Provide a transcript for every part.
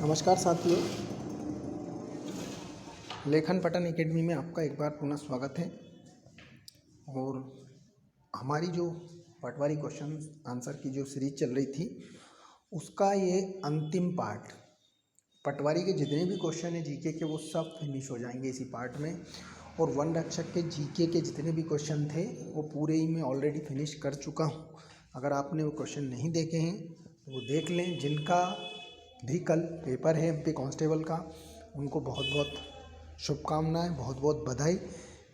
नमस्कार साथियों, लेखन पठन एकेडमी में आपका एक बार पुनः स्वागत है। और हमारी जो पटवारी क्वेश्चन आंसर की जो सीरीज चल रही थी उसका ये अंतिम पार्ट, पटवारी के जितने भी क्वेश्चन है जीके के वो सब फिनिश हो जाएंगे इसी पार्ट में। और वन रक्षक के जीके के जितने भी क्वेश्चन थे वो पूरे ही मैं ऑलरेडी फिनिश कर चुका हूँ। अगर आपने वो क्वेश्चन नहीं देखे हैं तो वो देख लें। जिनका भी कल पेपर है एमपी कांस्टेबल का, उनको बहुत बहुत शुभकामनाएं, बहुत बहुत बधाई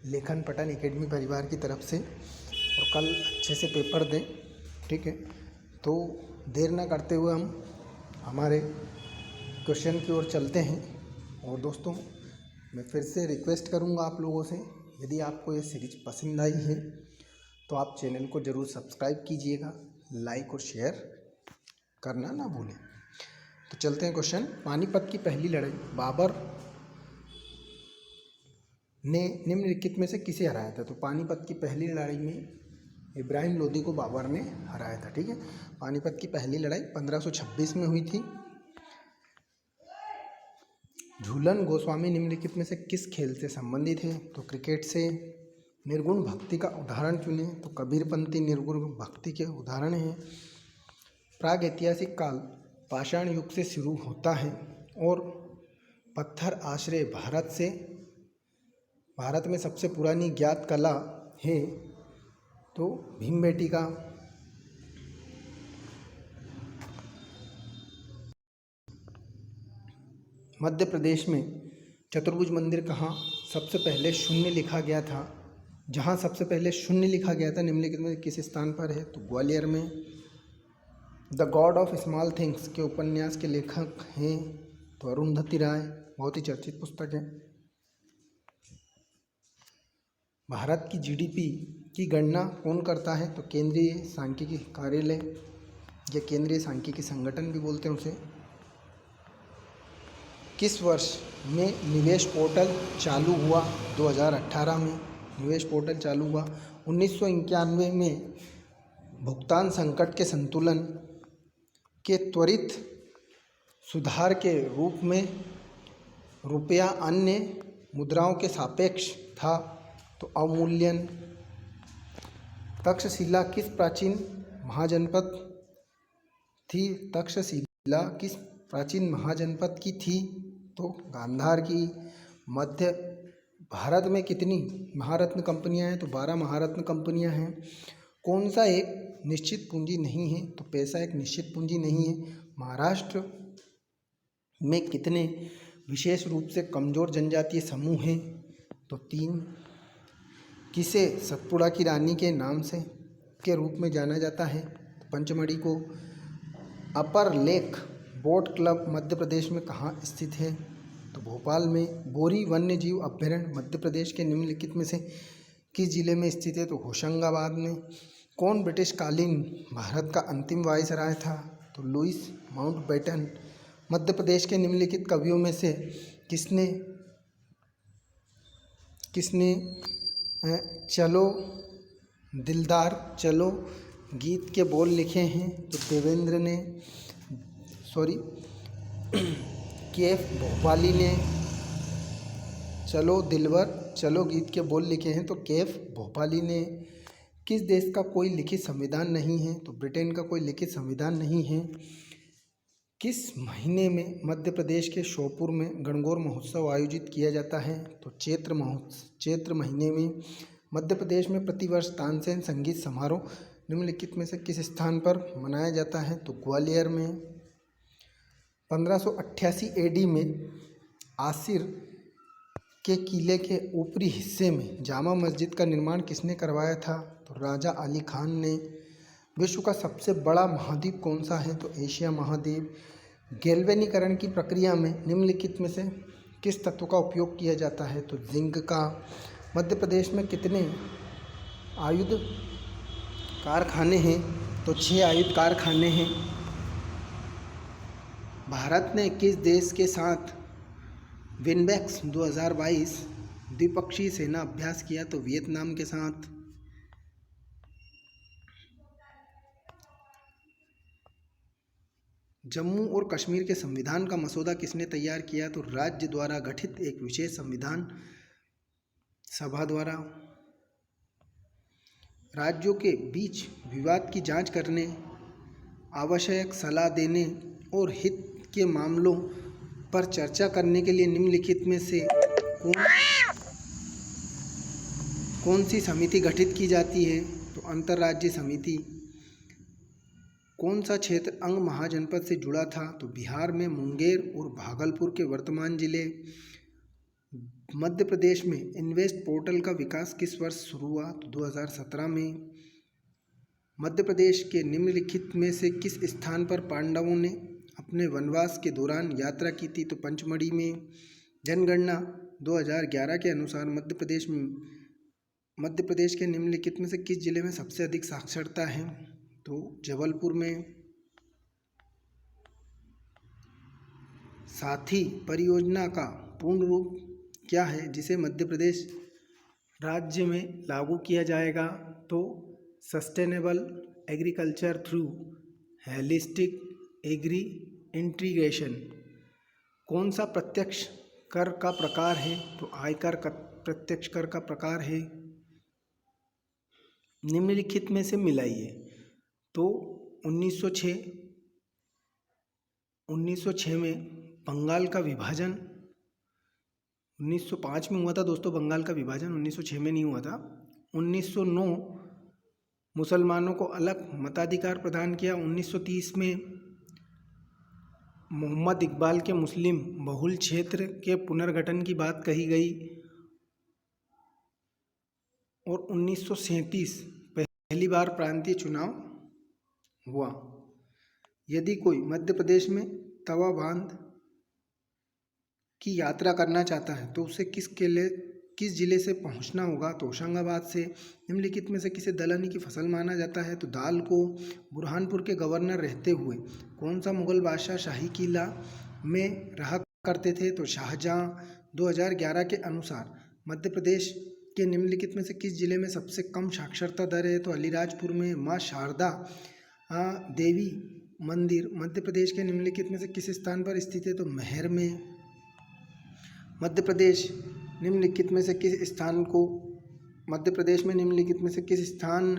लेखन पठन एकेडमी परिवार की तरफ से। और कल अच्छे से पेपर दें, ठीक है। तो देर ना करते हुए हम हमारे क्वेश्चन की ओर चलते हैं। और दोस्तों, मैं फिर से रिक्वेस्ट करूंगा आप लोगों से, यदि आपको ये सीरीज पसंद आई है तो आप चैनल को ज़रूर सब्सक्राइब कीजिएगा, लाइक और शेयर करना ना भूलें। तो चलते हैं क्वेश्चन। पानीपत की पहली लड़ाई बाबर ने निम्नलिखित में से किसे हराया था? तो पानीपत की पहली लड़ाई में इब्राहिम लोदी को बाबर ने हराया था, ठीक है। पानीपत की पहली लड़ाई 1526 में हुई थी। झूलन गोस्वामी निम्नलिखित में से किस खेल से संबंधित है? तो क्रिकेट से। निर्गुण भक्ति का उदाहरण चुने? तो कबीरपंथी निर्गुण भक्ति के उदाहरण हैं। प्राग ऐतिहासिक काल पाषाण युग से शुरू होता है और पत्थर आश्रय भारत में सबसे पुरानी ज्ञात कला है तो भीमबेटका। मध्य प्रदेश में चतुर्भुज मंदिर कहाँ सबसे पहले शून्य लिखा गया था? जहाँ सबसे पहले शून्य लिखा गया था निम्नलिखित में किस स्थान पर है? तो ग्वालियर में। The God of small things के उपन्यास के लेखक हैं तो अरुंधति राय, बहुत ही चर्चित पुस्तक है। भारत की जीडीपी की गणना कौन करता है? तो केंद्रीय सांख्यिकी कार्यालय या केंद्रीय सांख्यिकी संगठन भी बोलते हैं उसे। किस वर्ष में निवेश पोर्टल चालू हुआ? 2018 में निवेश पोर्टल चालू हुआ। 1991 में भुगतान संकट के संतुलन के त्वरित सुधार के रूप में रुपया अन्य मुद्राओं के सापेक्ष था तो अवमूल्यन। तक्षशिला किस प्राचीन महाजनपद थी? तक्षशिला किस प्राचीन महाजनपद की थी? तो गांधार की। मध्य भारत में कितनी महारत्न कंपनियां हैं? तो 12 महारत्न कंपनियां हैं। कौन सा एक निश्चित पूंजी नहीं है? तो पैसा एक निश्चित पूंजी नहीं है। महाराष्ट्र में कितने विशेष रूप से कमजोर जनजातीय समूह हैं? तो 3। किसे सतपुड़ा की रानी के नाम से के रूप में जाना जाता है? पंचमढ़ी को। अपर lake boat club Madhya Pradesh में कहाँ स्थित है? तो भोपाल में। बोरी वन्य जीव अभ्यारण्य मध्य प्रदेश के निम्नलिखित में से किस जिले में स्थित है? तो होशंगाबाद में। कौन ब्रिटिश कालीन भारत का अंतिम वायसराय था? तो लुइस माउंटबेटन। मध्य प्रदेश के निम्नलिखित कवियों में से किसने चलो दिलदार चलो गीत के बोल लिखे हैं? तो देवेंद्र ने केएफ भोपाली ने चलो दिलवर चलो गीत के बोल लिखे हैं तो केएफ भोपाली ने। किस देश का कोई लिखित संविधान नहीं है? तो ब्रिटेन का कोई लिखित संविधान नहीं है। किस महीने में मध्य प्रदेश के श्योपुर में गणगौर महोत्सव आयोजित किया जाता है? तो चैत्र महीने में। मध्य प्रदेश में प्रतिवर्ष तानसेन संगीत समारोह निम्नलिखित में से किस स्थान पर मनाया जाता है? तो ग्वालियर में। 1588 एडी में आसिर के किले के ऊपरी हिस्से में जामा मस्जिद का निर्माण किसने करवाया था? तो राजा अली खान ने। विश्व का सबसे बड़ा महाद्वीप कौन सा है? तो एशिया महाद्वीप। गैल्वेनीकरण की प्रक्रिया में निम्नलिखित में से किस तत्व का उपयोग किया जाता है? तो जिंक का। मध्य प्रदेश में कितने आयुध कारखाने हैं? तो 6 आयुध कारखाने हैं। भारत ने किस देश के साथ विनबैक्स 2022 द्विपक्षीय सेना अभ्यास किया? तो वियतनाम के साथ। जम्मू और कश्मीर के संविधान का मसौदा किसने तैयार किया? तो राज्य द्वारा गठित एक विशेष संविधान सभा द्वारा। राज्यों के बीच विवाद की जांच करने, आवश्यक सलाह देने और हित के मामलों पर चर्चा करने के लिए निम्नलिखित में से कौन सी समिति गठित की जाती है? तो अंतर्राज्यीय समिति। कौन सा क्षेत्र अंग महाजनपद से जुड़ा था? तो बिहार में मुंगेर और भागलपुर के वर्तमान जिले। मध्य प्रदेश में इन्वेस्ट पोर्टल का विकास किस वर्ष शुरू हुआ? तो 2017 में। मध्य प्रदेश के निम्नलिखित में से किस स्थान पर पांडवों ने अपने वनवास के दौरान यात्रा की थी? तो पंचमढ़ी में। जनगणना 2011 के अनुसार मध्य प्रदेश के निम्नलिखित में से किस जिले में सबसे अधिक साक्षरता है? तो जबलपुर में। साथी परियोजना का पूर्ण रूप क्या है जिसे मध्य प्रदेश राज्य में लागू किया जाएगा? तो sustainable agriculture through holistic agri integration. कौन सा प्रत्यक्ष कर का प्रकार है? तो आयकर का प्रत्यक्ष कर का प्रकार है। निम्नलिखित में से मिलाइए। तो 1906 में बंगाल का विभाजन 1905 में हुआ था दोस्तों। बंगाल का विभाजन 1906 में नहीं हुआ था। 1909 मुसलमानों को अलग मताधिकार प्रदान किया। 1930 में मोहम्मद इकबाल के मुस्लिम बहुल क्षेत्र के पुनर्गठन की बात कही गई। और 1937 पहली बार प्रांतीय चुनाव हुआ। यदि कोई मध्य प्रदेश में तवा बांध की यात्रा करना चाहता है तो उसे किस जिले से पहुंचना होगा? तो होशंगाबाद से। निम्नलिखित में से किसे दलहनी की फसल माना जाता है? तो दाल को। बुरहानपुर के गवर्नर रहते हुए कौन सा मुगल बादशाह शाही किला में रहा करते थे? तो शाहजहां। 2011 के अनुसार मध्य प्रदेश के निम्नलिखित में से किस जिले में सबसे कम साक्षरता दर है? तो अलीराजपुर में। माँ शारदा देवी मंदिर मध्य प्रदेश के निम्नलिखित में से किस स्थान पर स्थित है? तो महर में। मध्य प्रदेश में निम्नलिखित में से किस स्थान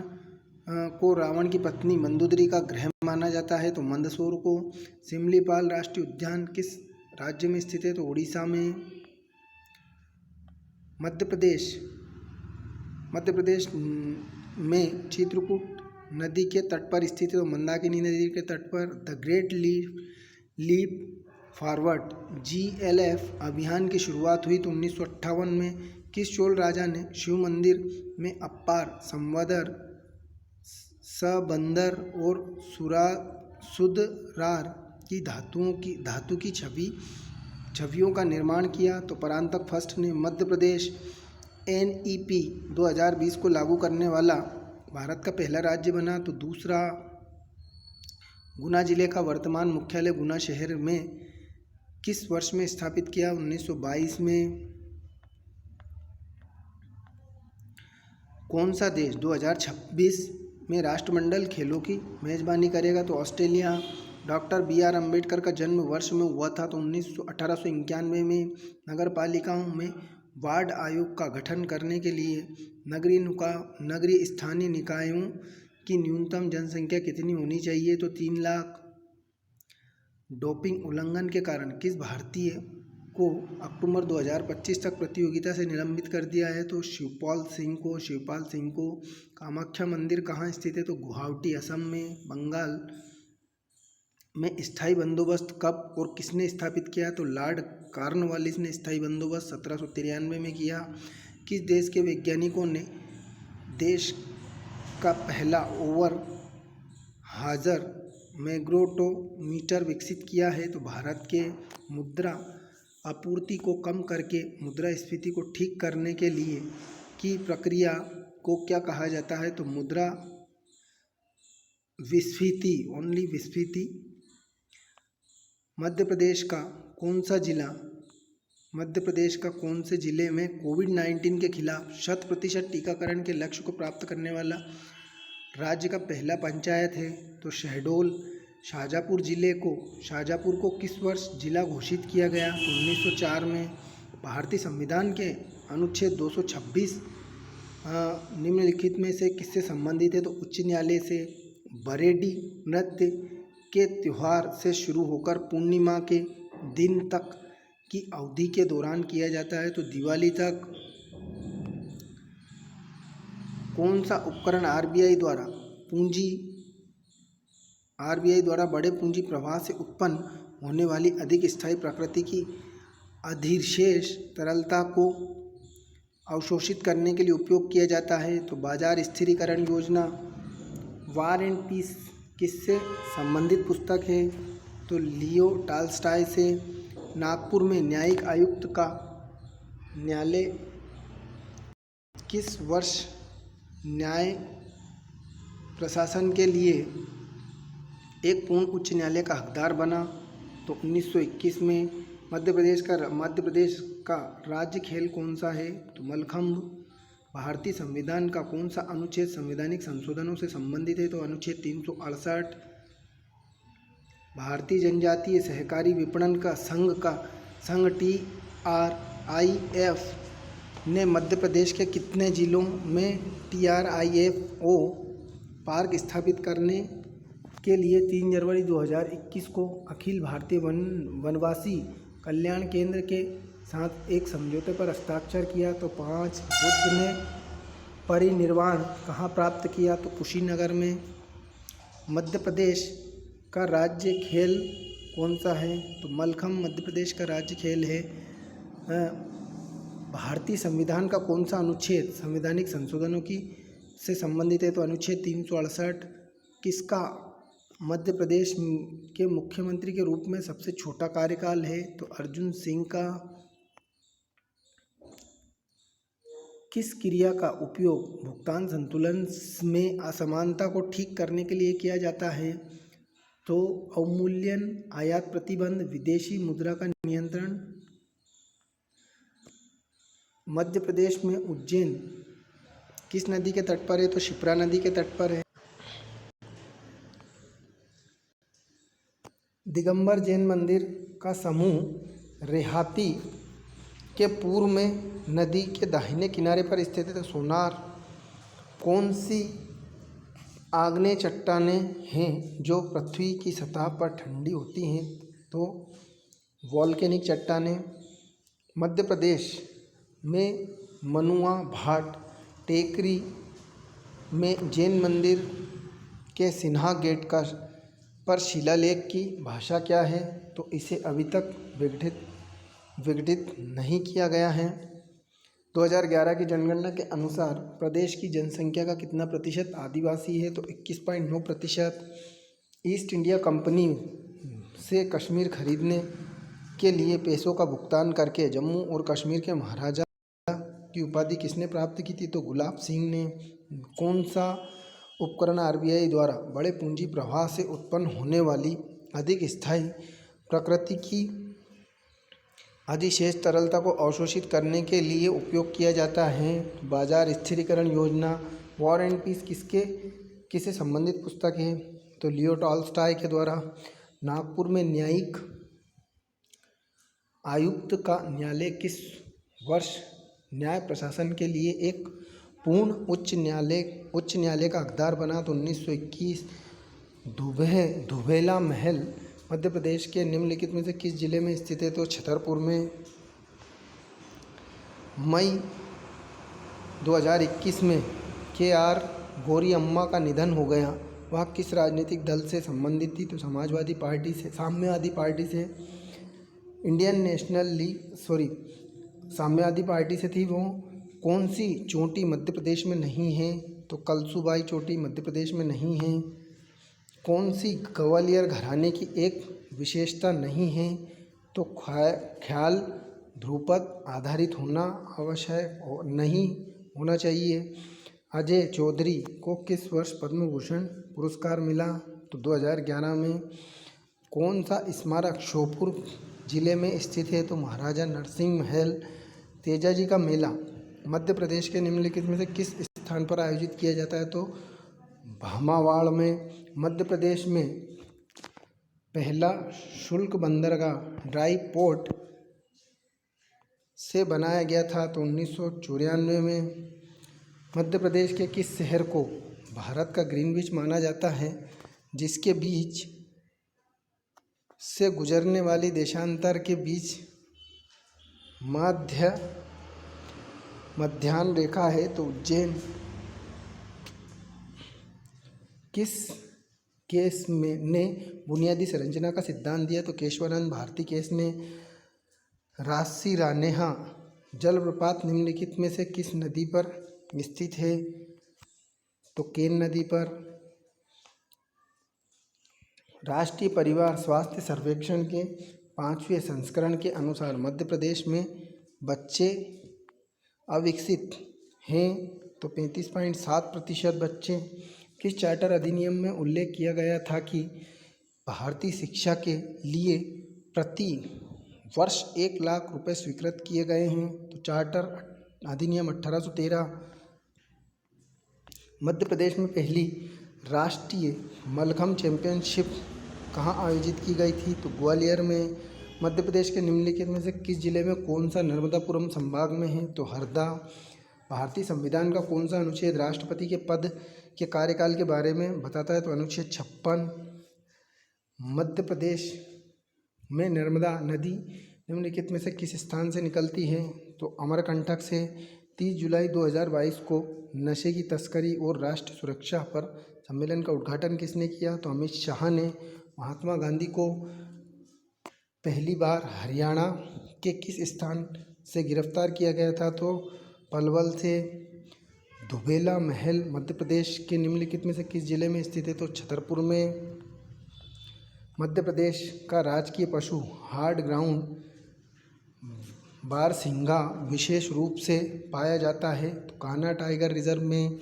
को रावण की पत्नी मंदोदरी का गृह माना जाता है? तो मंदसौर को। सिमलीपाल राष्ट्रीय उद्यान किस राज्य में स्थित है? तो उड़ीसा में। मध्य प्रदेश में चित्रकूट नदी के तट पर स्थित है। तो मंदाकिनी नदी के तट पर। The great leap forward GLF अभियान की शुरुआत हुई तो 1958 में। किस चोल राजा ने शिव मंदिर में अपार संवदर सबंदर और सुदरार की धातु की छवियों का निर्माण किया? तो परांतक फर्स्ट ने। मध्य प्रदेश NEP 2020 को लागू करने वाला भारत का पहला राज्य बना। तो दूसरा। गुना जिले का वर्तमान मुख्यालय गुना शहर में किस वर्ष में स्थापित किया? 1922 में। कौन सा देश 2026 में राष्ट्रमंडल खेलों की मेजबानी करेगा? तो ऑस्ट्रेलिया। डॉक्टर BR अम्बेडकर का जन्म वर्ष में हुआ था तो 1891 में। नगर पालिकाओं में वार्ड आयोग का गठन करने के लिए नगरीय स्थानीय निकायों की न्यूनतम जनसंख्या कितनी होनी चाहिए? तो 3 लाख। डोपिंग उल्लंघन के कारण किस भारतीय को अक्टूबर 2025 तक प्रतियोगिता से निलंबित कर दिया है? तो शिवपाल सिंह को। कामाख्या मंदिर कहाँ स्थित है? तो गुवाहाटी असम में। बंगाल में स्थायी बंदोबस्त कब और किसने स्थापित किया? तो लॉर्ड कॉर्नवालिस ने स्थायी बंदोबस्त 1793 में किया। किस देश के वैज्ञानिकों ने देश का पहला ओवर हाजर मैग्नेटोमीटर विकसित किया है? तो भारत के। मुद्रा आपूर्ति को कम करके मुद्रास्फीति को ठीक करने के लिए की प्रक्रिया को क्या कहा जाता है? तो मुद्रा विस्फीति। मध्य प्रदेश का कौन से जिले में कोविड-19 के खिलाफ 100% टीकाकरण के लक्ष्य को प्राप्त करने वाला राज्य का पहला पंचायत है? तो शहडोल। शाहजहाँपुर को किस वर्ष जिला घोषित किया गया? तो 1904 में। भारतीय संविधान के अनुच्छेद 226 निम्नलिखित में से किससे संबंधित है? तो उच्च न्यायालय से। बरेडी नृत्य के त्योहार से शुरू होकर पूर्णिमा के दिन तक की अवधि के दौरान किया जाता है, तो दिवाली तक। कौन सा उपकरण आरबीआई द्वारा बड़े पूंजी प्रवाह से उत्पन्न होने वाली अधिक स्थायी प्रकृति की अधिशेष तरलता को अवशोषित करने के लिए उपयोग किया जाता है? तो बाजार स्थिरीकरण योजना। वॉर एंड पीस किससे संबंधित पुस्तक है? तो लियो टॉल्स्टॉय से। नागपुर में न्यायिक आयुक्त का न्यायालय किस वर्ष न्याय प्रशासन के लिए एक पूर्ण उच्च न्यायालय का हकदार बना? तो 1921 में। मध्य प्रदेश का राज्य खेल कौन सा है? तो मलखंभ। भारतीय संविधान का कौन सा अनुच्छेद संवैधानिक संशोधनों से संबंधित है? तो अनुच्छेद 368। भारतीय जनजातीय सहकारी विपणन का संघ TRIF ने मध्य प्रदेश के कितने जिलों में TRIFO पार्क स्थापित करने के लिए 3 जनवरी 2021 को अखिल भारतीय वनवासी कल्याण केंद्र के साथ एक समझौते पर हस्ताक्षर किया? तो 5। बुद्ध ने परिनिर्वाण कहाँ प्राप्त किया? तो कुशीनगर में। मध्य प्रदेश का राज्य खेल कौन सा है? तो मलखंभ मध्य प्रदेश का राज्य खेल है। भारतीय संविधान का कौन सा अनुच्छेद संवैधानिक संशोधनों से संबंधित है? तो अनुच्छेद 368। किसका मध्य प्रदेश के मुख्यमंत्री के रूप में सबसे छोटा कार्यकाल है? तो अर्जुन सिंह का। किस क्रिया का उपयोग भुगतान संतुलन में असमानता को ठीक करने के लिए किया जाता है? तो अवमूल्यन, आयात प्रतिबंध, विदेशी मुद्रा का नियंत्रण। मध्य प्रदेश में उज्जैन किस नदी के तट पर है? तो शिप्रा नदी के तट पर है। दिगंबर जैन मंदिर का समूह रेहाती के पूर्व में नदी के दाहिने किनारे पर स्थित है। तो सोनार। कौन सी आग्नेय चट्टानें हैं जो पृथ्वी की सतह पर ठंडी होती हैं? तो वॉल्केनिक चट्टानें। मध्य प्रदेश में मनुआ भाट टेकरी में जैन मंदिर के सिन्हा गेट पर शिलालेख की भाषा क्या है? तो इसे अभी तक विघटित नहीं किया गया है। 2011 की जनगणना के अनुसार प्रदेश की जनसंख्या का कितना प्रतिशत आदिवासी है? तो 21.9%। ईस्ट इंडिया कंपनी से कश्मीर खरीदने के लिए पैसों का भुगतान करके जम्मू और कश्मीर के महाराजा की उपाधि किसने प्राप्त की थी? तो गुलाब सिंह ने। कौन सा उपकरण आरबीआई द्वारा बड़े पूंजी प्रवाह से उत्पन्न होने वाली अधिक स्थायी प्रकृति की अधिशेष तरलता को अवशोषित करने के लिए उपयोग किया जाता है? बाजार स्थिरीकरण योजना। वॉर एंड पीस किससे संबंधित पुस्तक है? तो लियो टॉल्स्टॉय के द्वारा। नागपुर में न्यायिक आयुक्त का न्यायालय किस वर्ष न्याय प्रशासन के लिए एक पूर्ण उच्च न्यायालय का हकदार बना? तो 1921। धुबेला महल मध्य प्रदेश के निम्नलिखित में से किस जिले में स्थित है? तो छतरपुर में। मई 2021 में KR गौरी अम्मा का निधन हो गया। वह किस राजनीतिक दल से संबंधित थी? तो साम्यवादी पार्टी से। साम्यवादी पार्टी से थी वो। कौन सी चोटी मध्य प्रदेश में नहीं है? तो कलसूबाई चोटी मध्य प्रदेश में नहीं है। कौन सी ग्वालियर घराने की एक विशेषता नहीं है? तो ख्याल ध्रुपद आधारित होना आवश्यक नहीं होना चाहिए। अजय चौधरी को किस वर्ष पद्म भूषण पुरस्कार मिला? तो 2011 में। कौन सा स्मारक श्योपुर जिले में स्थित है? तो महाराजा नरसिंह महल। तेजाजी का मेला मध्य प्रदेश के निम्नलिखित में से किस स्थान पर आयोजित किया जाता है? तो भामावाड़ में। मध्य प्रदेश में पहला शुल्क बंदरगाह ड्राई पोर्ट से बनाया गया था? तो 1994 में। मध्य प्रदेश के किस शहर को भारत का ग्रीनविच माना जाता है, जिसके बीच से गुजरने वाली देशांतर के बीच मध्याह्न रेखा है? तो उज्जैन। किस केस में ने बुनियादी संरचना का सिद्धांत दिया? तो केशवानंद भारती केस ने। राशिरानेहा जलप्रपात निम्नलिखित में से किस नदी पर स्थित है? तो केन नदी पर। राष्ट्रीय परिवार स्वास्थ्य सर्वेक्षण के 5वें संस्करण के अनुसार मध्य प्रदेश में बच्चे अविकसित हैं? तो 35.7% बच्चे। किस चार्टर अधिनियम में उल्लेख किया गया था कि भारतीय शिक्षा के लिए प्रति वर्ष 1 लाख रुपए स्वीकृत किए गए हैं? तो चार्टर अधिनियम 1813। मध्य प्रदेश में पहली राष्ट्रीय मलखम्ब चैंपियनशिप कहाँ आयोजित की गई थी? तो ग्वालियर में। मध्य प्रदेश के निम्नलिखित में से किस जिले में कौन सा नर्मदापुरम संभाग में है? तो हरदा। भारतीय संविधान का कौन सा अनुच्छेद राष्ट्रपति के पद के कार्यकाल के बारे में बताता है? तो अनुच्छेद 56। मध्य प्रदेश में नर्मदा नदी निम्नलिखित में से किस स्थान से निकलती है? तो अमरकंटक से। 30 जुलाई 2022 को नशे की तस्करी और राष्ट्र सुरक्षा पर सम्मेलन का उद्घाटन किसने किया? तो अमित शाह ने। महात्मा गांधी को पहली बार हरियाणा के किस स्थान से गिरफ्तार किया गया था? तो पलवल से। धुबेला महल मध्य प्रदेश के निम्नलिखित में से किस जिले में स्थित है? तो छतरपुर में। मध्य प्रदेश का राजकीय पशु हार्ड ग्राउंड बारहसिंगा विशेष रूप से पाया जाता है? तो कान्हा टाइगर रिजर्व में।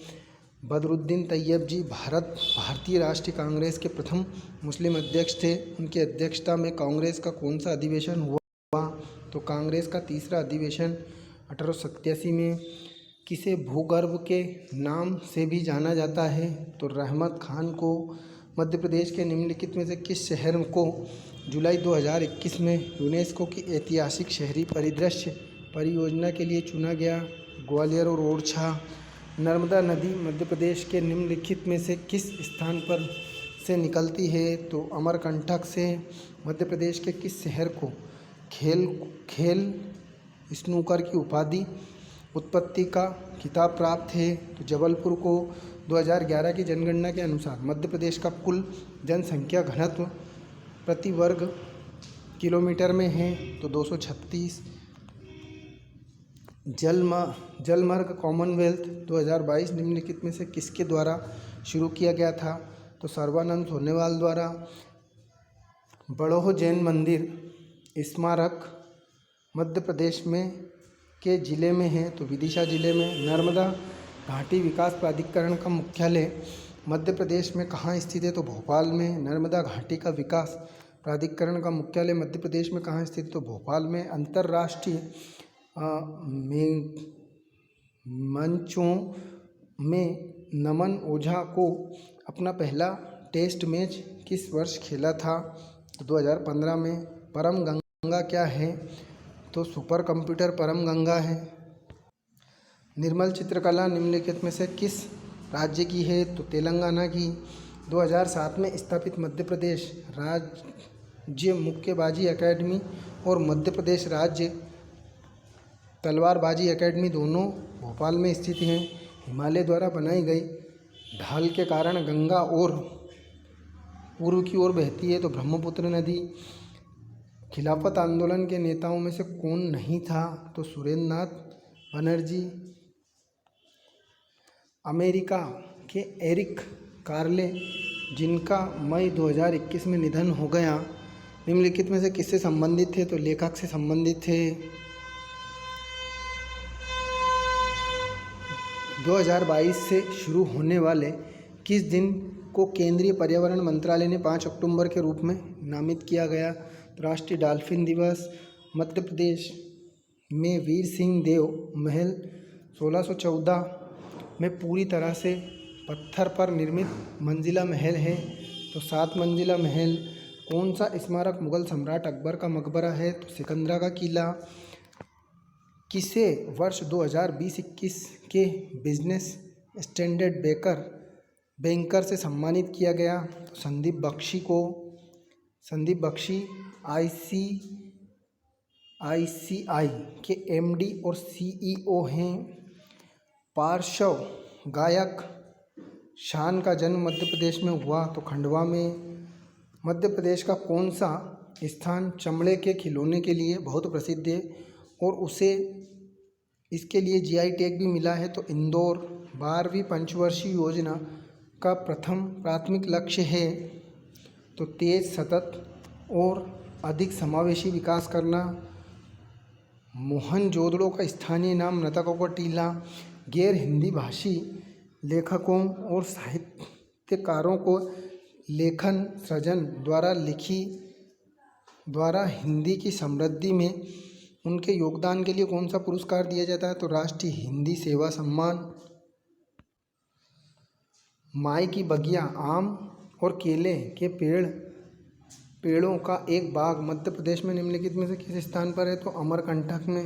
बदरुद्दीन तैयब जी भारतीय राष्ट्रीय कांग्रेस के प्रथम मुस्लिम अध्यक्ष थे। उनकी अध्यक्षता में कांग्रेस का कौन सा अधिवेशन हुआ? तो कांग्रेस का 3रा अधिवेशन 1887 में। किसे भूगर्भ के नाम से भी जाना जाता है? तो रहमत खान को। मध्य प्रदेश के निम्नलिखित में से किस शहर को जुलाई 2021 में यूनेस्को की ऐतिहासिक शहरी परिदृश्य परियोजना के लिए चुना गया? ग्वालियर और ओरछा। नर्मदा नदी मध्य प्रदेश के निम्नलिखित में से किस स्थान पर से निकलती है? तो अमरकंटक से। मध्य प्रदेश के किस शहर को खेल स्नूकर की उपाधि उत्पत्ति का खिताब प्राप्त है? तो जबलपुर को। 2011 की जनगणना के अनुसार मध्य प्रदेश का कुल जनसंख्या घनत्व प्रति वर्ग किलोमीटर में है? तो 236। जलमार्ग कॉमनवेल्थ 2022 निम्नलिखित में से किसके द्वारा शुरू किया गया था? तो सर्बानंद सोनोवाल द्वारा। बड़ोह जैन मंदिर स्मारक मध्य प्रदेश में के जिले में है? तो विदिशा जिले में। नर्मदा घाटी विकास प्राधिकरण का मुख्यालय मध्य प्रदेश में कहाँ स्थित है? तो भोपाल में। नर्मदा घाटी का विकास प्राधिकरण का मुख्यालय मध्य प्रदेश में कहाँ स्थित है? तो भोपाल में। अंतर्राष्ट्रीय मंचों में नमन ओझा को अपना पहला टेस्ट मैच किस वर्ष खेला था? तो 2015 में। परम गंगा क्या है? तो सुपर कंप्यूटर परम गंगा है। निर्मल चित्रकला निम्नलिखित में से किस राज्य की है? तो तेलंगाना की। 2007 में स्थापित मध्य प्रदेश राज्य मुक्केबाजी अकेडमी और मध्य प्रदेश राज्य तलवारबाजी अकेडमी दोनों भोपाल में स्थित हैं। हिमालय द्वारा बनाई गई ढाल के कारण गंगा और पूर्व की ओर बहती है? तो ब्रह्मपुत्र नदी। खिलाफत आंदोलन के नेताओं में से कौन नहीं था? तो सुरेंद्र नाथ बनर्जी। अमेरिका के एरिक कार्ले जिनका मई 2021 में निधन हो गया, निम्नलिखित में से किससे संबंधित थे? तो लेखक से संबंधित थे। 2022 से शुरू होने वाले किस दिन को केंद्रीय पर्यावरण मंत्रालय ने 5 अक्टूबर के रूप में नामित किया गया? राष्ट्रीय डॉल्फिन दिवस। मध्य प्रदेश में वीर सिंह देव महल 1614 में पूरी तरह से पत्थर पर निर्मित मंजिला महल है? तो 7 मंजिला महल। कौन सा स्मारक मुगल सम्राट अकबर का मकबरा है? तो सिकंदरा का किला। किसे वर्ष 2020-21 के बिजनेस स्टैंडर्ड बैंकर से सम्मानित किया गया? तो संदीप बख्शी आईसीआई के एमडी और सीईओ हैं। पार्श्व गायक शान का जन्म मध्य प्रदेश में हुआ? तो खंडवा में। मध्य प्रदेश का कौन सा स्थान चमड़े के खिलौने के लिए बहुत प्रसिद्ध है और उसे इसके लिए जीआई टैग भी मिला है? तो इंदौर। 12वीं पंचवर्षीय योजना का प्राथमिक लक्ष्य है? तो तेज, सतत और अधिक समावेशी विकास करना। मोहनजोदड़ो का स्थानीय नाम मृतकों का टीला। गैर हिंदी भाषी लेखकों और साहित्यकारों को लेखन सृजन द्वारा हिंदी की समृद्धि में उनके योगदान के लिए कौन सा पुरस्कार दिया जाता है? तो राष्ट्रीय हिंदी सेवा सम्मान। माई की बगिया आम और केले के पेड़ों का एक बाग मध्य प्रदेश में निम्नलिखित में से किस स्थान पर है? तो अमरकंटक में।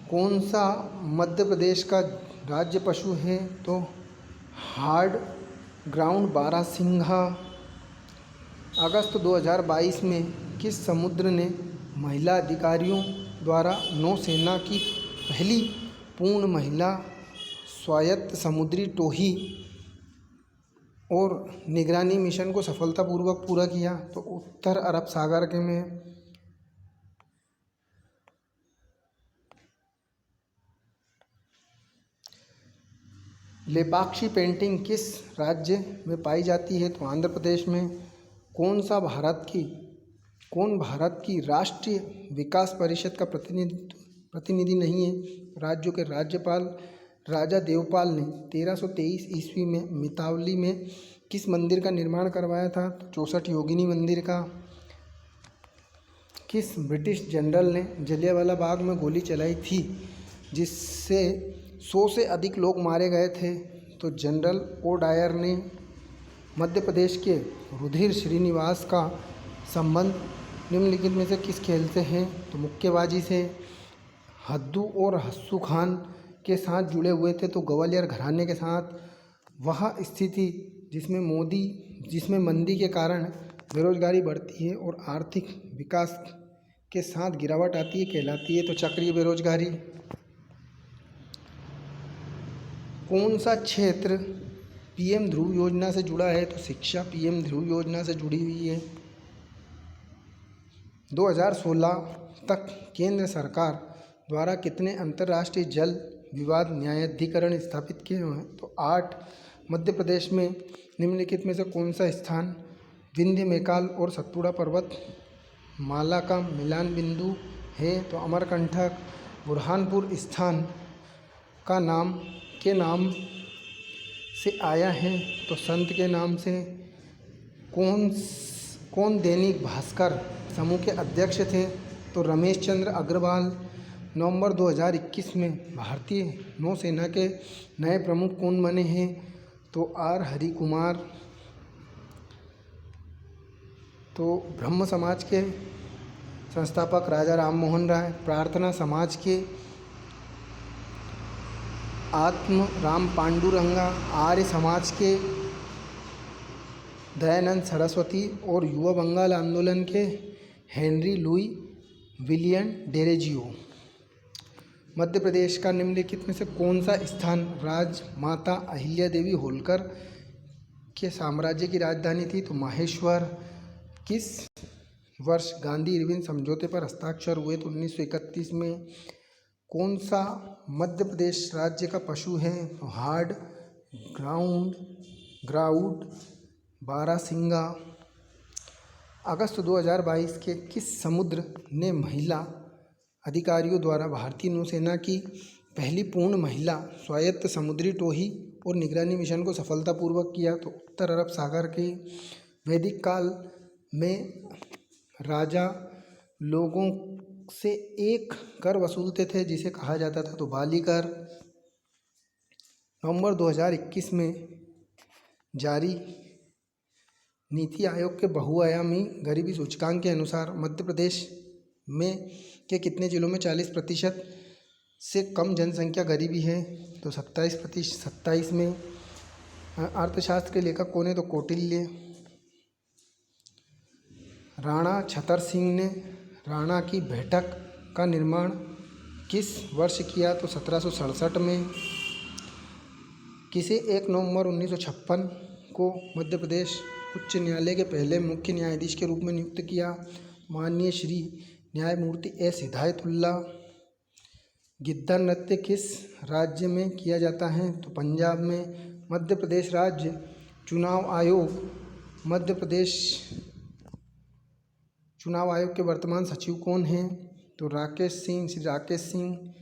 कौन सा मध्य प्रदेश का राज्य पशु है? तो हार्ड ग्राउंड बारहसिंघा। अगस्त 2022 में किस समुद्र ने महिला अधिकारियों द्वारा नौसेना की पहली पूर्ण महिला स्वायत्त समुद्री टोही और निगरानी मिशन को सफलतापूर्वक पूरा किया? तो उत्तर अरब सागर के में। लेपाक्षी पेंटिंग किस राज्य में पाई जाती है? तो आंध्र प्रदेश में। कौन भारत की राष्ट्रीय विकास परिषद का प्रतिनिधि नहीं है? राज्यों के राज्यपाल राजा देवपाल ने 1323 ईस्वी में मितावली में किस मंदिर का निर्माण करवाया था? तो 64 योगिनी मंदिर का। किस ब्रिटिश जनरल ने जलियांवाला बाग में गोली चलाई थी जिससे 100 से अधिक लोग मारे गए थे? तो जनरल ओ डायर ने। मध्य प्रदेश के रुधिर श्रीनिवास का संबंध निम्नलिखित में से किस खेल से है? तो मुक्केबाजी से। हद्दू और हस्सू खान के साथ जुड़े हुए थे? तो ग्वालियर घराने के साथ। वह स्थिति जिसमें मंदी के कारण बेरोजगारी बढ़ती है और आर्थिक विकास के साथ गिरावट आती है कहलाती है? तो चक्रीय बेरोजगारी। कौन सा क्षेत्र पीएम ध्रुव योजना से जुड़ा है? तो शिक्षा पीएम ध्रुव योजना से जुड़ी हुई है। 2016 तक केंद्र सरकार द्वारा कितने अंतर्राष्ट्रीय जल विवाद न्यायाधिकरण स्थापित किए हुए हैं? तो 8। मध्य प्रदेश में निम्नलिखित में से कौन सा स्थान विंध्य मैकाल और सतपुड़ा पर्वत माला का मिलान बिंदु है? तो अमरकंटक। बुरहानपुर स्थान का के नाम से आया है? तो संत के नाम से। कौन दैनिक भास्कर समूह के अध्यक्ष थे? तो रमेश चंद्र अग्रवाल। नवंबर 2021 में भारतीय नौसेना के नए प्रमुख कौन बने हैं? तो आर हरि कुमार। तो ब्रह्म समाज के संस्थापक राजा राम मोहन राय। प्रार्थना समाज के आत्म राम पांडुरंगा। आर्य समाज के दयानंद सरस्वती और युवा बंगाल आंदोलन के Henry Louis William Derozio. Madhya Pradesh का निम्नलिखित में से कौन सा स्थान राजमाता अहिल्या देवी होलकर के साम्राज्य की राजधानी थी? तो माहेश्वर। किस वर्ष गांधी इरविन समझौते पर हस्ताक्षर हुए? तो 1931 में। कौन सा मध्य प्रदेश राज्य का पशु है? तो हार्ड ग्राउंड बारहसिंगा। अगस्त 2022 के किस समुद्र ने महिला अधिकारियों द्वारा भारतीय नौसेना की पहली पूर्ण महिला स्वायत्त समुद्री टोही और निगरानी मिशन को सफलतापूर्वक किया? तो उत्तर अरब सागर के। वैदिक काल में राजा लोगों से एक कर वसूलते थे जिसे कहा जाता था तो बाली कर। नवंबर 2021 में जारी नीति आयोग के बहुआयामी गरीबी सूचकांक के अनुसार मध्य प्रदेश में के कितने जिलों में 40% से कम जनसंख्या गरीबी है? तो 27 में। अर्थशास्त्र के लेखक कौन है? तो कौटिल्य। राणा छतर सिंह ने राणा की बैठक का निर्माण किस वर्ष किया? तो 1767 में। किसे 1 नवंबर 1956 को मध्य प्रदेश उच्च न्यायालय के पहले मुख्य न्यायाधीश के रूप में नियुक्त किया? माननीय श्री न्यायमूर्ति एस हिदायतुल्ला। गिद्धा नृत्य किस राज्य में किया जाता है? तो पंजाब में। मध्य प्रदेश राज्य चुनाव आयोग मध्य प्रदेश चुनाव आयोग के वर्तमान सचिव कौन हैं? तो राकेश सिंह, श्री राकेश सिंह।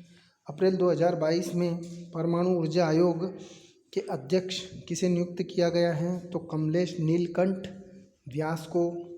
अप्रैल 2022 में परमाणु ऊर्जा आयोग के अध्यक्ष किसे नियुक्त किया गया है? तो कमलेश नीलकंठ व्यास को।